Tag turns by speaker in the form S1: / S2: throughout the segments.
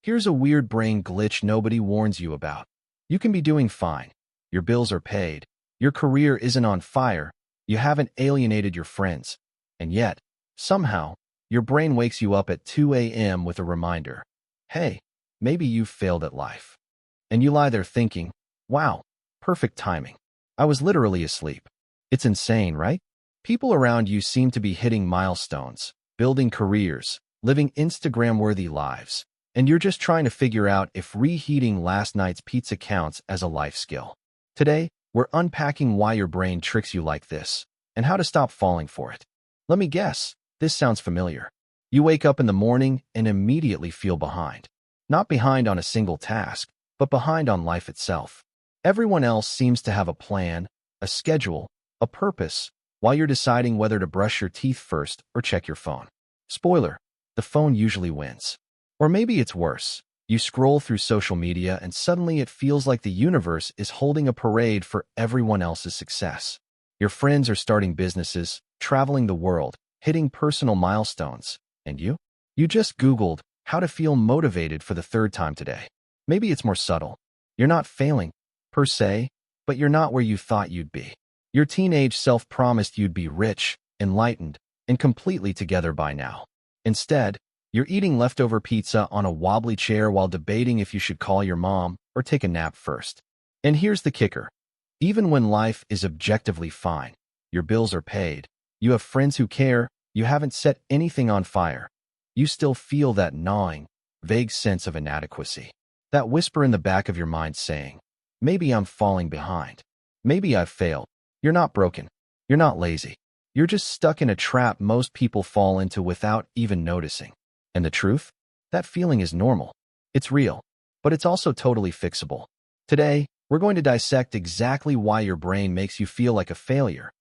S1: Here's a weird brain glitch nobody warns you about. You can be doing fine. Your bills are paid. Your career isn't on fire. You haven't alienated your friends. And yet, somehow, your brain wakes you up at 2 a.m. with a reminder. Hey, maybe you've failed at life. And you lie there thinking, wow, perfect timing. I was literally asleep. It's insane, right? People around you seem to be hitting milestones, building careers, living Instagram-worthy lives, and you're just trying to figure out if reheating last night's pizza counts as a life skill. Today, we're unpacking why your brain tricks you like this, and how to stop falling for it. Let me guess, this sounds familiar. You wake up in the morning and immediately feel behind. Not behind on a single task, but behind on life itself. Everyone else seems to have a plan, a schedule, a purpose, while you're deciding whether to brush your teeth first or check your phone. Spoiler, the phone usually wins. Or maybe it's worse. You scroll through social media and suddenly it feels like the universe is holding a parade for everyone else's success. Your friends are starting businesses, traveling the world, hitting personal milestones. And you? You just Googled how to feel motivated for the third time today. Maybe it's more subtle. You're not failing, per se, but you're not where you thought you'd be. Your teenage self promised you'd be rich, enlightened, and completely together by now. Instead, you're eating leftover pizza on a wobbly chair while debating if you should call your mom or take a nap first. And here's the kicker. Even when life is objectively fine, your bills are paid, you have friends who care, you haven't set anything on fire, you still feel that gnawing, vague sense of inadequacy. That whisper in the back of your mind saying, maybe I'm falling behind. Maybe I've failed. You're not broken. You're not lazy. You're just stuck in a trap most people fall into without even noticing. And the truth? That feeling is normal. It's real, but it's also totally fixable. Today, we're going to dissect exactly why your brain makes you feel like a failure,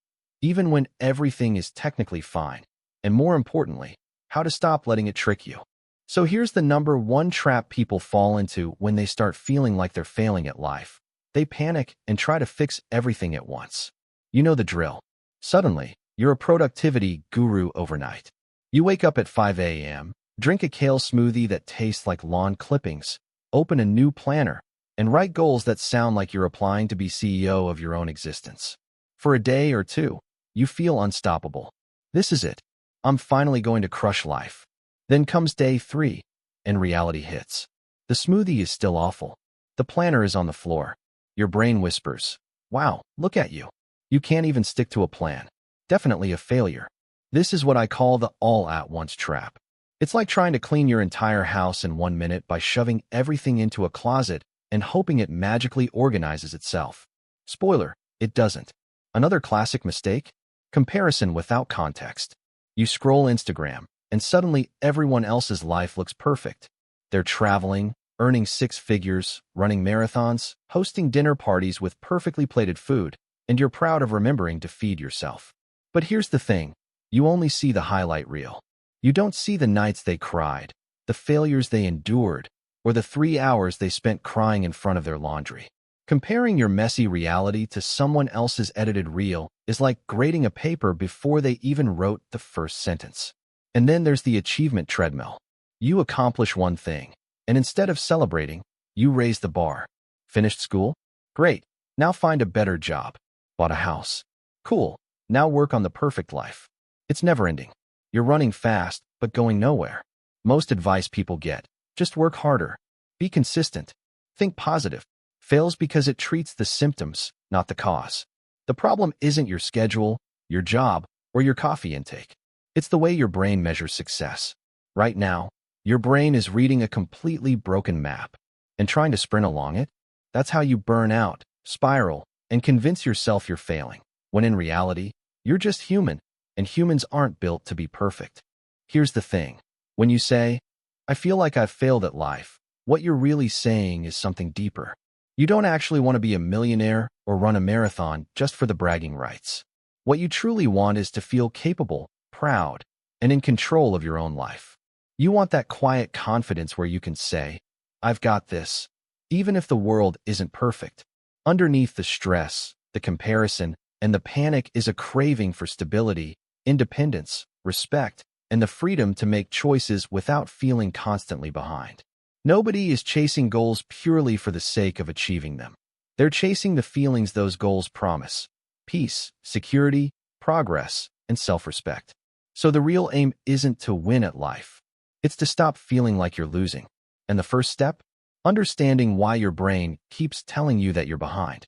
S1: even when everything is technically fine, and more importantly, how to stop letting it trick you. So here's the number one trap people fall into when they start feeling like they're failing at life. They panic and try to fix everything at once. You know the drill. Suddenly, you're a productivity guru overnight. You wake up at 5 a.m., drink a kale smoothie that tastes like lawn clippings, open a new planner, and write goals that sound like you're applying to be CEO of your own existence. For a day or two, you feel unstoppable. This is it. I'm finally going to crush life. Then comes day 3, and reality hits. The smoothie is still awful. The planner is on the floor. Your brain whispers, wow, look at you. You can't even stick to a plan. Definitely a failure. This is what I call the all-at-once trap. It's like trying to clean your entire house in 1 minute by shoving everything into a closet and hoping it magically organizes itself. Spoiler, it doesn't. Another classic mistake? Comparison without context. You scroll Instagram, and suddenly everyone else's life looks perfect. They're traveling, earning 6 figures, running marathons, hosting dinner parties with perfectly plated food, and you're proud of remembering to feed yourself. But here's the thing. You only see the highlight reel. You don't see the nights they cried, the failures they endured, or the 3 hours they spent crying in front of their laundry. Comparing your messy reality to someone else's edited reel is like grading a paper before they even wrote the first sentence. And then there's the achievement treadmill. You accomplish one thing, and instead of celebrating, you raise the bar. Finished school? Great. Now find a better job. Bought a house? Cool. Now work on the perfect life. It's never ending. You're running fast, but going nowhere. Most advice people get, just work harder. Be consistent. Think positive. Fails because it treats the symptoms, not the cause. The problem isn't your schedule, your job, or your coffee intake. It's the way your brain measures success. Right now, your brain is reading a completely broken map and trying to sprint along it. That's how you burn out, spiral, and convince yourself you're failing, when in reality, you're just human, and humans aren't built to be perfect. Here's the thing. When you say, I feel like I've failed at life, what you're really saying is something deeper. You don't actually want to be a millionaire or run a marathon just for the bragging rights. What you truly want is to feel capable, proud, and in control of your own life. You want that quiet confidence where you can say, I've got this, even if the world isn't perfect. Underneath the stress, the comparison, and the panic is a craving for stability, independence, respect, and the freedom to make choices without feeling constantly behind. Nobody is chasing goals purely for the sake of achieving them. They're chasing the feelings those goals promise: peace, security, progress, and self-respect. So the real aim isn't to win at life. It's to stop feeling like you're losing. And the first step? Understanding why your brain keeps telling you that you're behind.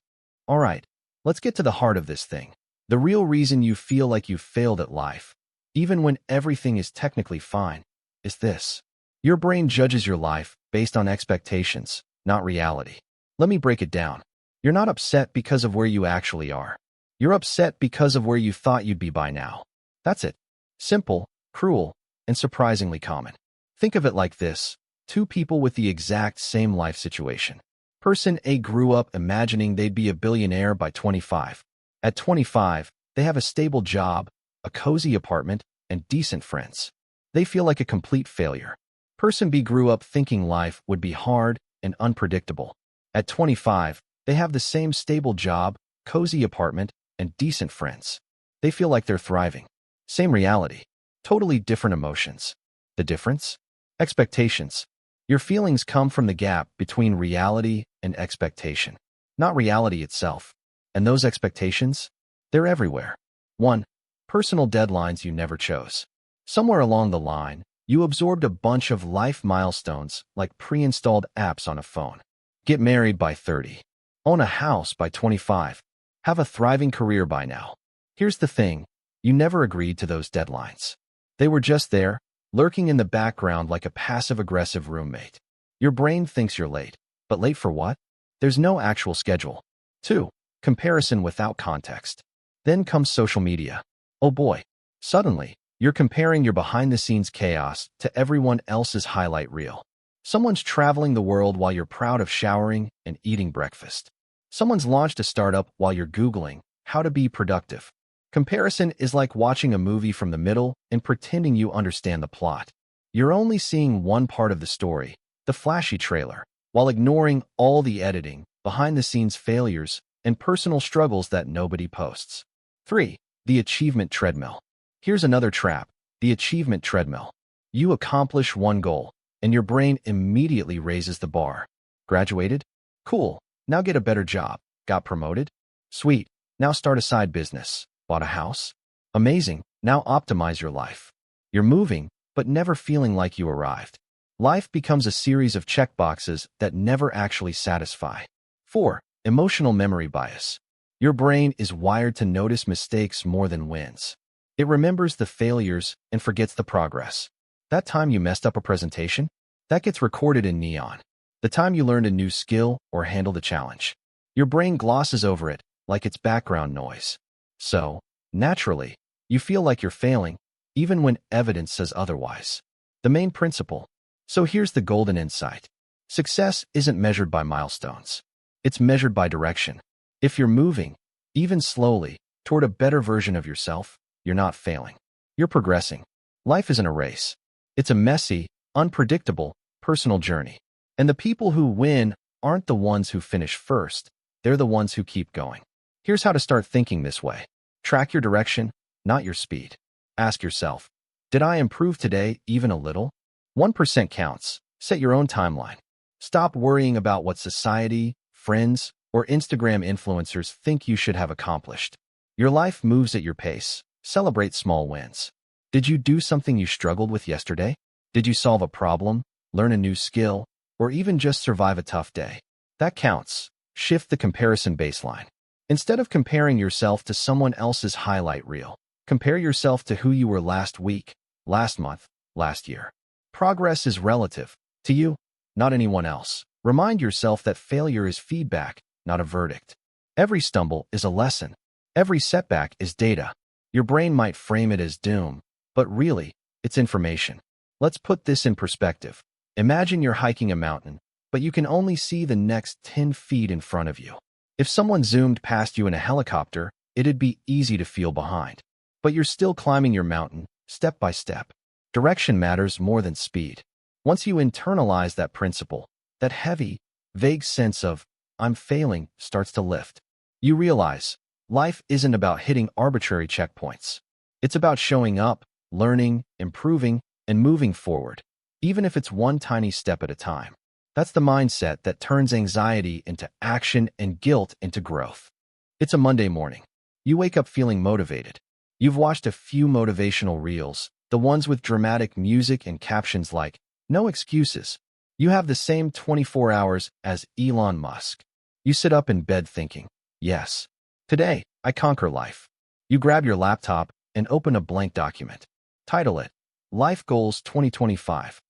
S1: All right, let's get to the heart of this thing. The real reason you feel like you've failed at life, even when everything is technically fine, is this. Your brain judges your life based on expectations, not reality. Let me break it down. You're not upset because of where you actually are. You're upset because of where you thought you'd be by now. That's it. Simple, cruel, and surprisingly common. Think of it like this. Two people with the exact same life situation. Person A grew up imagining they'd be a billionaire by 25. At 25, they have a stable job, a cozy apartment, and decent friends. They feel like a complete failure. Person B grew up thinking life would be hard and unpredictable. At 25, they have the same stable job, cozy apartment, and decent friends. They feel like they're thriving. Same reality. Totally different emotions. The difference? Expectations. Your feelings come from the gap between reality and expectation, not reality itself. And those expectations? They're everywhere. 1. Personal deadlines you never chose. Somewhere along the line, you absorbed a bunch of life milestones like pre-installed apps on a phone. Get married by 30. Own a house by 25. Have a thriving career by now. Here's the thing. You never agreed to those deadlines. They were just there, lurking in the background like a passive-aggressive roommate. Your brain thinks you're late. But late for what? There's no actual schedule. 2. Comparison without context. Then comes social media. Oh boy. Suddenly, you're comparing your behind-the-scenes chaos to everyone else's highlight reel. Someone's traveling the world while you're proud of showering and eating breakfast. Someone's launched a startup while you're Googling how to be productive. Comparison is like watching a movie from the middle and pretending you understand the plot. You're only seeing one part of the story, the flashy trailer, while ignoring all the editing, behind-the-scenes failures, and personal struggles that nobody posts. 3. The achievement treadmill. Here's another trap, the achievement treadmill. You accomplish one goal, and your brain immediately raises the bar. Graduated? Cool. Now get a better job. Got promoted? Sweet. Now start a side business. Bought a house? Amazing. Now optimize your life. You're moving, but never feeling like you arrived. Life becomes a series of checkboxes that never actually satisfy. 4. Emotional memory bias. Your brain is wired to notice mistakes more than wins. It remembers the failures and forgets the progress. That time you messed up a presentation? That gets recorded in neon. The time you learned a new skill or handled a challenge. Your brain glosses over it like it's background noise. So, naturally, you feel like you're failing, even when evidence says otherwise. The main principle. So here's the golden insight. Success isn't measured by milestones. It's measured by direction. If you're moving, even slowly, toward a better version of yourself, you're not failing. You're progressing. Life isn't a race. It's a messy, unpredictable, personal journey. And the people who win aren't the ones who finish first. They're the ones who keep going. Here's how to start thinking this way. Track your direction, not your speed. Ask yourself, did I improve today even a little? 1% counts. Set your own timeline. Stop worrying about what society, friends, or Instagram influencers think you should have accomplished. Your life moves at your pace. Celebrate small wins. Did you do something you struggled with yesterday? Did you solve a problem, learn a new skill, or even just survive a tough day? That counts. Shift the comparison baseline. Instead of comparing yourself to someone else's highlight reel, compare yourself to who you were last week, last month, last year. Progress is relative to you, not anyone else. Remind yourself that failure is feedback, not a verdict. Every stumble is a lesson. Every setback is data. Your brain might frame it as doom, but really, it's information. Let's put this in perspective. Imagine you're hiking a mountain, but you can only see the next 10 feet in front of you. If someone zoomed past you in a helicopter, it'd be easy to feel behind. But you're still climbing your mountain, step by step. Direction matters more than speed. Once you internalize that principle, that heavy, vague sense of, I'm failing, starts to lift. You realize, life isn't about hitting arbitrary checkpoints. It's about showing up, learning, improving, and moving forward, even if it's one tiny step at a time. That's the mindset that turns anxiety into action and guilt into growth. It's a Monday morning. You wake up feeling motivated. You've watched a few motivational reels, the ones with dramatic music and captions like, "No excuses." You have the same 24 hours as Elon Musk. You sit up in bed thinking, "Yes, today I conquer life." You grab your laptop and open a blank document. Title it, Life Goals 2025.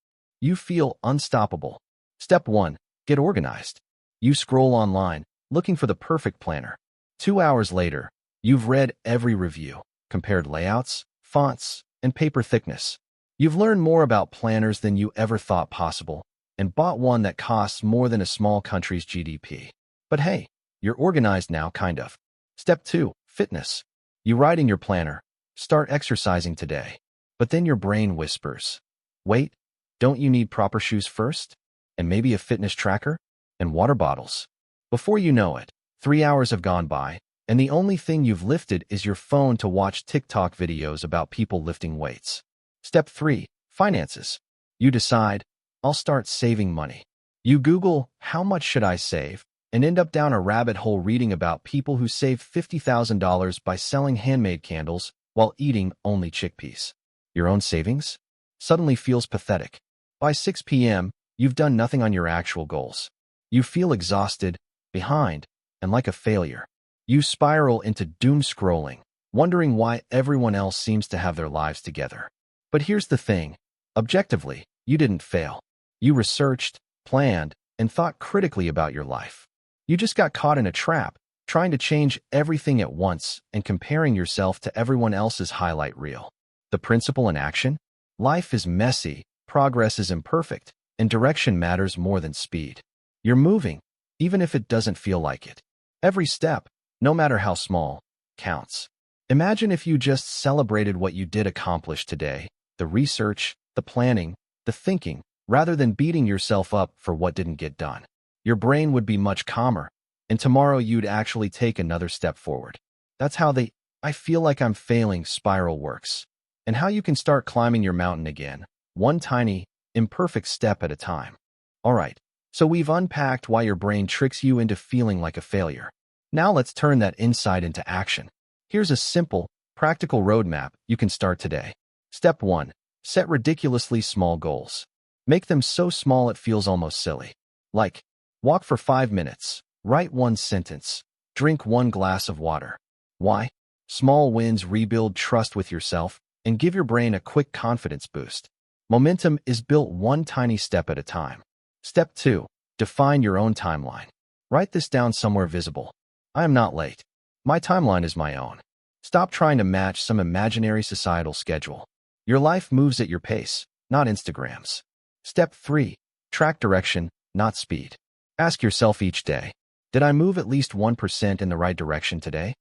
S1: You feel unstoppable. Step 1. Get organized. You scroll online, looking for the perfect planner. 2 hours later, you've read every review, compared layouts, fonts, and paper thickness. You've learned more about planners than you ever thought possible, and bought one that costs more than a small country's GDP. But hey, you're organized now, kind of. Step 2. Fitness. You write in your planner, start exercising today. But then your brain whispers, wait, don't you need proper shoes first? And maybe a fitness tracker? And water bottles? Before you know it, 3 hours have gone by, and the only thing you've lifted is your phone to watch TikTok videos about people lifting weights. Step 3. Finances. You decide, I'll start saving money. You Google, how much should I save? And end up down a rabbit hole reading about people who save $50,000 by selling handmade candles while eating only chickpeas. Your own savings suddenly feels pathetic. By 6 p.m., you've done nothing on your actual goals. You feel exhausted, behind, and like a failure. You spiral into doom scrolling, wondering why everyone else seems to have their lives together. But here's the thing. Objectively, you didn't fail. You researched, planned, and thought critically about your life. You just got caught in a trap, trying to change everything at once and comparing yourself to everyone else's highlight reel. The principle in action? Life is messy, progress is imperfect, and direction matters more than speed. You're moving, even if it doesn't feel like it. Every step, no matter how small, counts. Imagine if you just celebrated what you did accomplish today, the research, the planning, the thinking, rather than beating yourself up for what didn't get done. Your brain would be much calmer, and tomorrow you'd actually take another step forward. That's how the "I feel like I'm failing" spiral works, and how you can start climbing your mountain again, one tiny, imperfect step at a time. All right, so we've unpacked why your brain tricks you into feeling like a failure. Now let's turn that insight into action. Here's a simple, practical roadmap you can start today. Step 1. Set ridiculously small goals. Make them so small it feels almost silly. Like, walk for 5 minutes, write one sentence, drink one glass of water. Why? Small wins rebuild trust with yourself and give your brain a quick confidence boost. Momentum is built one tiny step at a time. Step 2. Define your own timeline. Write this down somewhere visible. I am not late. My timeline is my own. Stop trying to match some imaginary societal schedule. Your life moves at your pace, not Instagram's. Step 3. Track direction, not speed. Ask yourself each day, did I move at least 1% in the right direction today?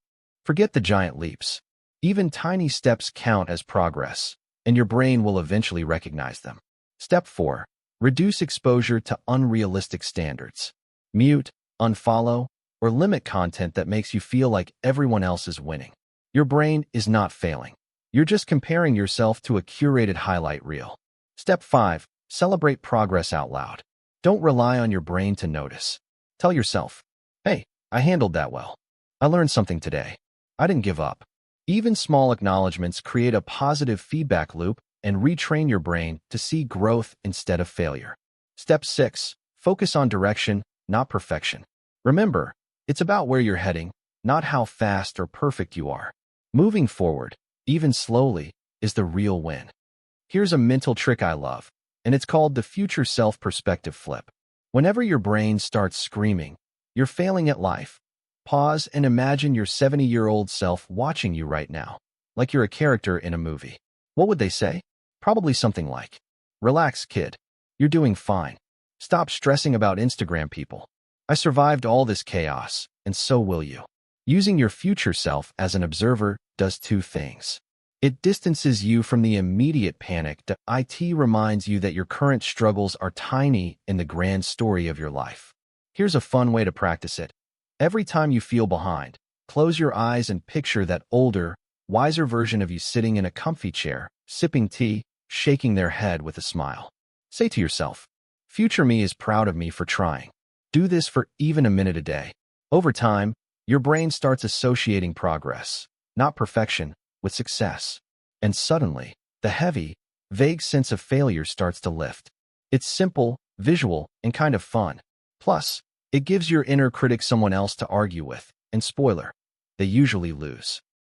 S1: Forget the giant leaps. Even tiny steps count as progress, and your brain will eventually recognize them. Step 4. Reduce exposure to unrealistic standards. Mute, unfollow, or limit content that makes you feel like everyone else is winning. Your brain is not failing. You're just comparing yourself to a curated highlight reel. Step 5. Celebrate progress out loud. Don't rely on your brain to notice. Tell yourself, hey, I handled that well. I learned something today. I didn't give up. Even small acknowledgments create a positive feedback loop and retrain your brain to see growth instead of failure. Step 6. Focus on direction, not perfection. Remember, it's about where you're heading, not how fast or perfect you are. Moving forward, even slowly, is the real win. Here's a mental trick I love, and it's called the future self perspective flip. Whenever your brain starts screaming, you're failing at life, pause and imagine your 70-year-old self watching you right now, like you're a character in a movie. What would they say? Probably something like, relax, kid. You're doing fine. Stop stressing about Instagram people. I survived all this chaos, and so will you. Using your future self as an observer does two things. It distances you from the immediate panic. It reminds you that your current struggles are tiny in the grand story of your life. Here's a fun way to practice it. Every time you feel behind, close your eyes and picture that older, wiser version of you sitting in a comfy chair, sipping tea, shaking their head with a smile. Say to yourself, Future me is proud of me for trying. Do this for even a minute a day. Over time, your brain starts associating progress, not perfection, with success. And suddenly, the heavy, vague sense of failure starts to lift. It's simple, visual, and kind of fun. Plus, it gives your inner critic someone else to argue with. And spoiler, they usually lose.